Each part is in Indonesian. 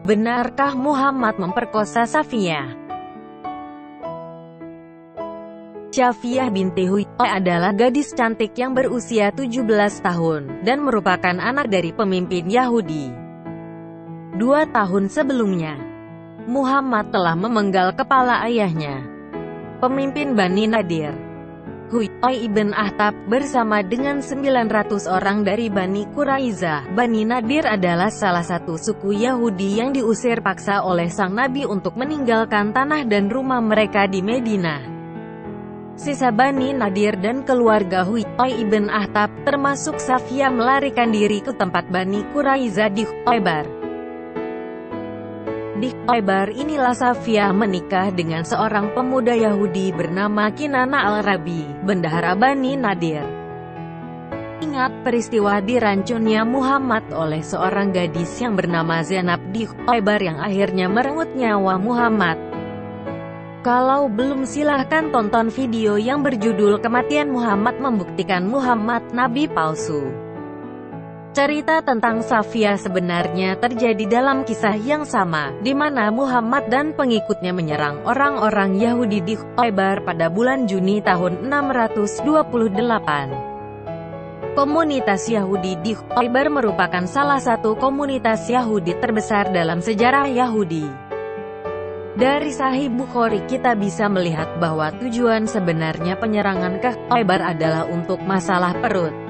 Benarkah Muhammad memperkosa Safiyah? Safiyah binti Huyai adalah gadis cantik yang berusia 17 tahun, dan merupakan anak dari pemimpin Yahudi. 2 tahun sebelumnya, Muhammad telah memenggal kepala ayahnya, pemimpin Bani Nadir, Huyai ibn Akhtab, bersama dengan 900 orang dari Bani Quraizah. Bani Nadir adalah salah satu suku Yahudi yang diusir paksa oleh sang Nabi untuk meninggalkan tanah dan rumah mereka di Madinah. Sisa Bani Nadir dan keluarga Huyai ibn Akhtab, termasuk Safiyah, melarikan diri ke tempat Bani Quraizah di Khaybar. Di Khaybar inilah Safiyah menikah dengan seorang pemuda Yahudi bernama Kinana al-Rabi, bendahara Bani Nadir. Ingat peristiwa dirancunnya Muhammad oleh seorang gadis yang bernama Zainab di Khaybar yang akhirnya merenggut nyawa Muhammad. Kalau belum, silahkan tonton video yang berjudul Kematian Muhammad Membuktikan Muhammad Nabi Palsu. Cerita tentang Safiyah sebenarnya terjadi dalam kisah yang sama, di mana Muhammad dan pengikutnya menyerang orang-orang Yahudi di Khaybar pada bulan Juni tahun 628. Komunitas Yahudi di Khaybar merupakan salah satu komunitas Yahudi terbesar dalam sejarah Yahudi. Dari Sahih Bukhari kita bisa melihat bahwa tujuan sebenarnya penyerangan ke Khaybar adalah untuk masalah perut.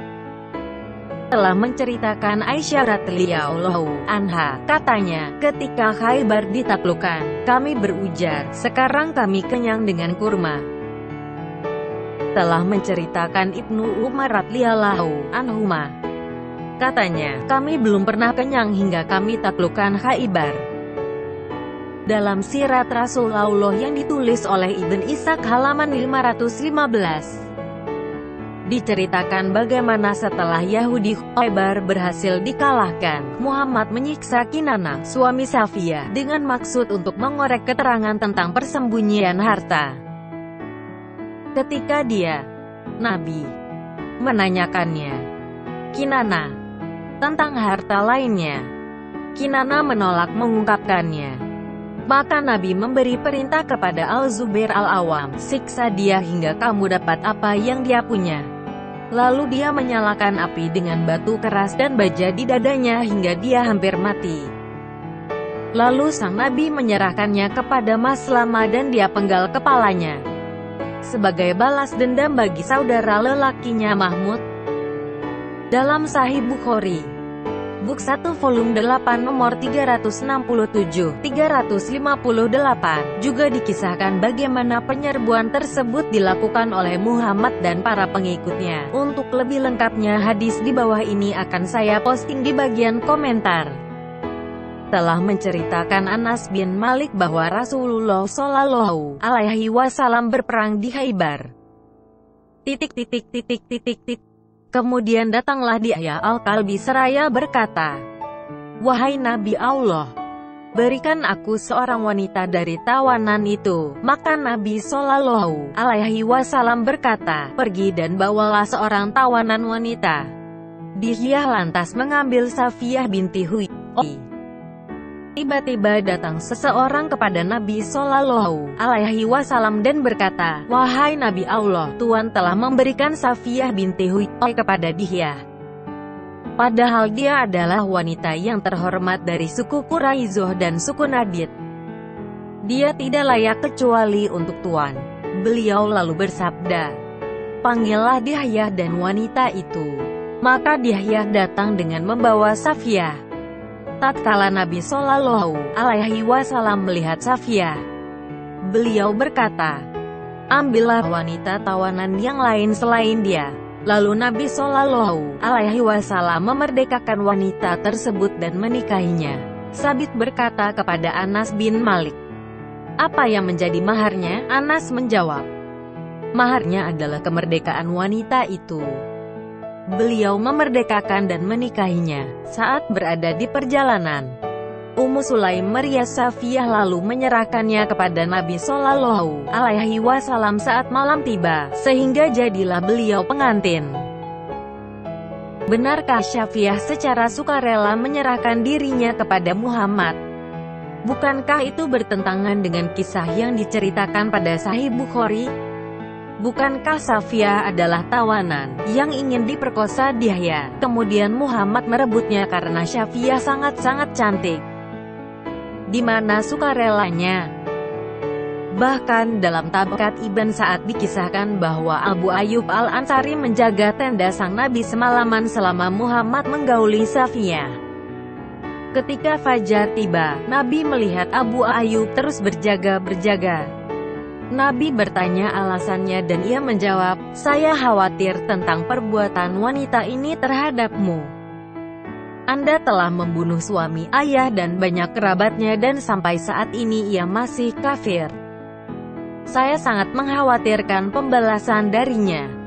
Telah menceritakan Aisyah radhiyallahu anha, katanya, ketika Khaybar ditaklukkan, kami berujar, sekarang kami kenyang dengan kurma. Telah menceritakan Ibnu Umar radhiyallahu anhuma, katanya, kami belum pernah kenyang hingga kami taklukkan Khaybar. Dalam sirat Rasulullah yang ditulis oleh Ibn Ishaq halaman 515, diceritakan bagaimana setelah Yahudi Khaybar berhasil dikalahkan, Muhammad menyiksa Kinana, suami Safiyah, dengan maksud untuk mengorek keterangan tentang persembunyian harta. Ketika dia, Nabi, menanyakannya, Kinana, tentang harta lainnya, Kinana menolak mengungkapkannya. Maka Nabi memberi perintah kepada Al-Zubair Al-Awam, siksa dia hingga kamu dapat apa yang dia punya. Lalu dia menyalakan api dengan batu keras dan baja di dadanya hingga dia hampir mati. Lalu sang Nabi menyerahkannya kepada Maslama dan dia penggal kepalanya sebagai balas dendam bagi saudara lelakinya Mahmud. Dalam Sahih Bukhari, Buk 1 volume 8 nomor 367-358, juga dikisahkan bagaimana penyerbuan tersebut dilakukan oleh Muhammad dan para pengikutnya. Untuk lebih lengkapnya hadis di bawah ini akan saya posting di bagian komentar. Telah menceritakan Anas bin Malik bahwa Rasulullah Shallallahu Alaihi Wasallam berperang di Khaybar. Kemudian datanglah Dihya al-Kalbi seraya berkata, "Wahai Nabi Allah, berikan aku seorang wanita dari tawanan itu." Maka Nabi Shallallahu Alaihi Wasallam berkata, "Pergi dan bawalah seorang tawanan wanita." Dihya lantas mengambil Safiyah binti Huyai. Tiba-tiba datang seseorang kepada Nabi Shallallahu Alaihi Wasallam dan berkata, "Wahai Nabi Allah, Tuhan telah memberikan Safiyah binti Huyai kepada Dihya. Padahal dia adalah wanita yang terhormat dari suku Quraizah dan suku Nadir. Dia tidak layak kecuali untuk Tuhan." Beliau lalu bersabda, "Panggillah Dihya dan wanita itu." Maka Dihya datang dengan membawa Safiyah. Tatkala Nabi Shallallahu Alaihi Wasallam melihat Safiyah, beliau berkata, "Ambillah wanita tawanan yang lain selain dia." Lalu Nabi Shallallahu Alaihi Wasallam memerdekakan wanita tersebut dan menikahinya. Sabit berkata kepada Anas bin Malik, "Apa yang menjadi maharnya?" Anas menjawab, "Maharnya adalah kemerdekaan wanita itu." Beliau memerdekakan dan menikahinya. Saat berada di perjalanan, Ummu Sulaim merias Safiyah lalu menyerahkannya kepada Nabi Shallallahu Alaihi Wasallam saat malam tiba, sehingga jadilah beliau pengantin. Benarkah Safiyah secara sukarela menyerahkan dirinya kepada Muhammad? Bukankah itu bertentangan dengan kisah yang diceritakan pada Sahih Bukhari? Bukankah Safiyah adalah tawanan yang ingin diperkosa Yahya? Kemudian Muhammad merebutnya karena Safiyah sangat-sangat cantik. Di mana sukarelanya? Bahkan dalam Tabaqat Ibn Sa'ad dikisahkan bahwa Abu Ayyub Al-Ansari menjaga tenda sang Nabi semalaman selama Muhammad menggauli Safiyah. Ketika fajar tiba, Nabi melihat Abu Ayyub terus berjaga-berjaga. Nabi bertanya alasannya dan ia menjawab, "Saya khawatir tentang perbuatan wanita ini terhadapmu. Anda telah membunuh suami, ayah dan banyak kerabatnya dan sampai saat ini ia masih kafir. Saya sangat mengkhawatirkan pembalasan darinya."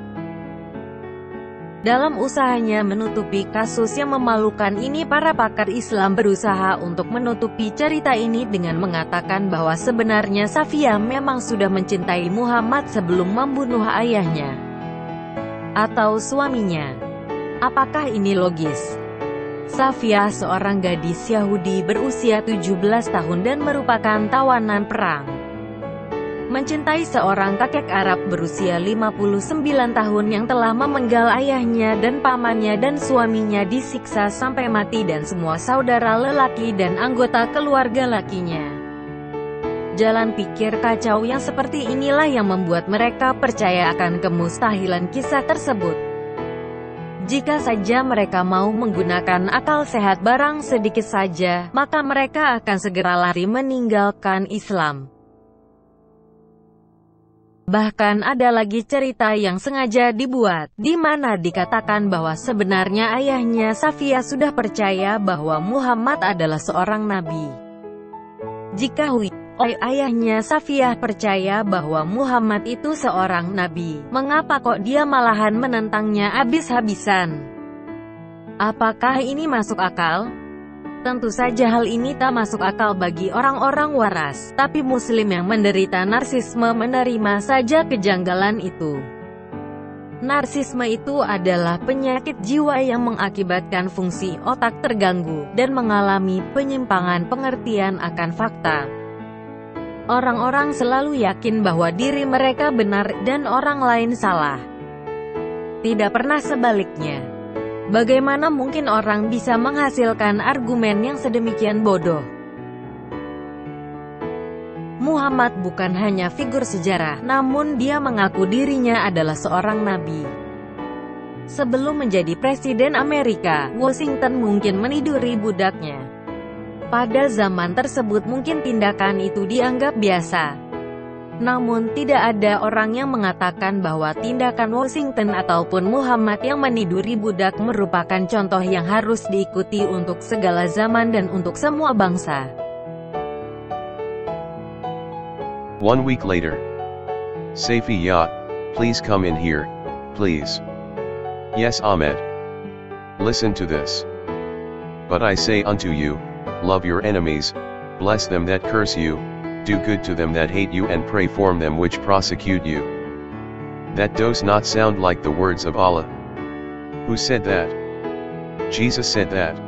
Dalam usahanya menutupi kasus yang memalukan ini, para pakar Islam berusaha untuk menutupi cerita ini dengan mengatakan bahwa sebenarnya Safiyah memang sudah mencintai Muhammad sebelum membunuh ayahnya atau suaminya. Apakah ini logis? Safiyah seorang gadis Yahudi berusia 17 tahun dan merupakan tawanan perang, mencintai seorang kakek Arab berusia 59 tahun yang telah memenggal ayahnya dan pamannya, dan suaminya disiksa sampai mati dan semua saudara lelaki dan anggota keluarga lakinya. Jalan pikir kacau yang seperti inilah yang membuat mereka percaya akan kemustahilan kisah tersebut. Jika saja mereka mau menggunakan akal sehat barang sedikit saja, maka mereka akan segera lari meninggalkan Islam. Bahkan ada lagi cerita yang sengaja dibuat, di mana dikatakan bahwa sebenarnya ayahnya Safiyah sudah percaya bahwa Muhammad adalah seorang nabi. Jika ayahnya Safiyah percaya bahwa Muhammad itu seorang nabi, mengapa kok dia malahan menentangnya habis-habisan? Apakah ini masuk akal? Tentu saja hal ini tak masuk akal bagi orang-orang waras, tapi muslim yang menderita narsisme menerima saja kejanggalan itu. Narsisme itu adalah penyakit jiwa yang mengakibatkan fungsi otak terganggu, dan mengalami penyimpangan pengertian akan fakta. Orang-orang selalu yakin bahwa diri mereka benar, dan orang lain salah. Tidak pernah sebaliknya. Bagaimana mungkin orang bisa menghasilkan argumen yang sedemikian bodoh? Muhammad bukan hanya figur sejarah, namun dia mengaku dirinya adalah seorang nabi. Sebelum menjadi presiden Amerika, Washington mungkin meniduri budaknya. Pada zaman tersebut mungkin tindakan itu dianggap biasa. Namun tidak ada orang yang mengatakan bahwa tindakan Washington ataupun Muhammad yang meniduri budak merupakan contoh yang harus diikuti untuk segala zaman dan untuk semua bangsa. 1 week later. Safiyah, please come in here, please. Yes, Ahmed. Listen to this. But I say unto you, love your enemies, bless them that curse you, do good to them that hate you, and pray for them which prosecute you. That does not sound like the words of Allah. Who said that? Jesus said that.